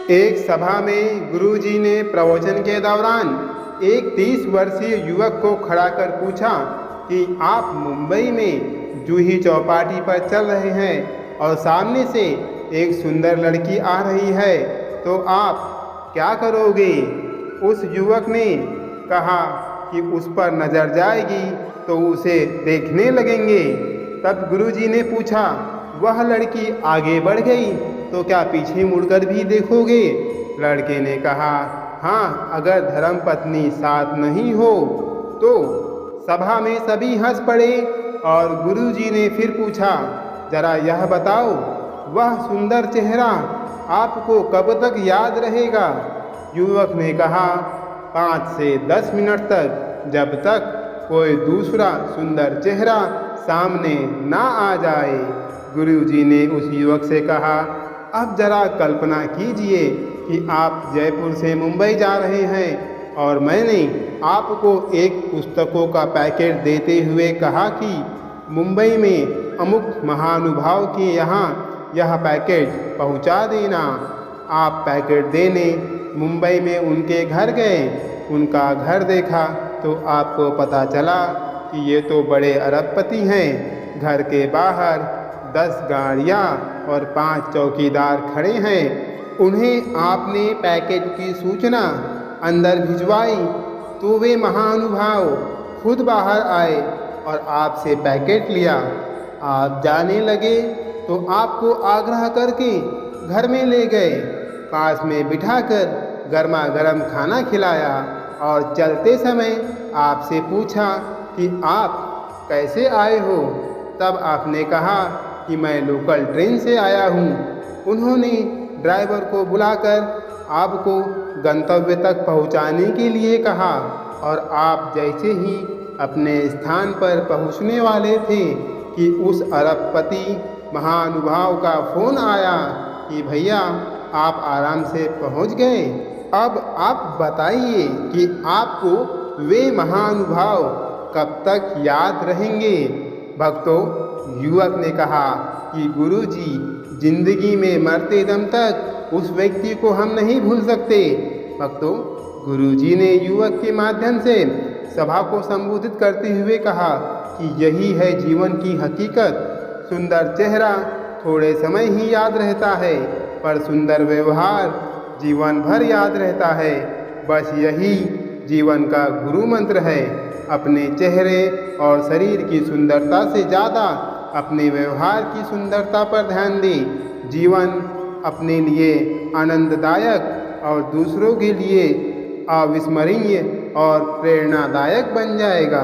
एक सभा में गुरुजी ने प्रवचन के दौरान एक 30 वर्षीय युवक को खड़ा कर पूछा कि आप मुंबई में जूही चौपाटी पर चल रहे हैं और सामने से एक सुंदर लड़की आ रही है, तो आप क्या करोगे? उस युवक ने कहा कि उस पर नज़र जाएगी तो उसे देखने लगेंगे। तब गुरुजी ने पूछा, वह लड़की आगे बढ़ गई तो क्या पीछे मुड़कर भी देखोगे? लड़के ने कहा, हाँ, अगर धर्मपत्नी साथ नहीं हो तो। सभा में सभी हंस पड़े और गुरुजी ने फिर पूछा, जरा यह बताओ, वह सुंदर चेहरा आपको कब तक याद रहेगा? युवक ने कहा, 5 से 10 मिनट तक, जब तक कोई दूसरा सुंदर चेहरा सामने ना आ जाए। गुरुजी ने उस युवक से कहा, अब जरा कल्पना कीजिए कि आप जयपुर से मुंबई जा रहे हैं और मैंने आपको एक पुस्तकों का पैकेट देते हुए कहा कि मुंबई में अमुक महानुभाव के यहाँ यह पैकेट पहुँचा देना। आप पैकेट देने मुंबई में उनके घर गए, उनका घर देखा तो आपको पता चला कि ये तो बड़े अरबपति हैं। घर के बाहर 10 गाड़ियाँ और 5 चौकीदार खड़े हैं। उन्हें आपने पैकेट की सूचना अंदर भिजवाई तो वे महानुभाव खुद बाहर आए और आपसे पैकेट लिया। आप जाने लगे तो आपको आग्रह करके घर में ले गए, पास में बिठाकर गर्मा गर्म खाना खिलाया और चलते समय आपसे पूछा कि आप कैसे आए हो? तब आपने कहा कि मैं लोकल ट्रेन से आया हूँ। उन्होंने ड्राइवर को बुलाकर आपको गंतव्य तक पहुँचाने के लिए कहा और आप जैसे ही अपने स्थान पर पहुँचने वाले थे कि उस अरबपति महानुभाव का फ़ोन आया कि भैया आप आराम से पहुँच गए। अब आप बताइए कि आपको वे महानुभाव कब तक याद रहेंगे? भक्तों, युवक ने कहा कि गुरुजी, जिंदगी में मरते दम तक उस व्यक्ति को हम नहीं भूल सकते। भक्तों, गुरुजी ने युवक के माध्यम से सभा को संबोधित करते हुए कहा कि यही है जीवन की हकीकत। सुंदर चेहरा थोड़े समय ही याद रहता है, पर सुंदर व्यवहार जीवन भर याद रहता है। बस यही जीवन का गुरु मंत्र है। अपने चेहरे और शरीर की सुंदरता से ज़्यादा अपने व्यवहार की सुंदरता पर ध्यान दें। जीवन अपने लिए आनंददायक और दूसरों के लिए अविस्मरणीय और प्रेरणादायक बन जाएगा।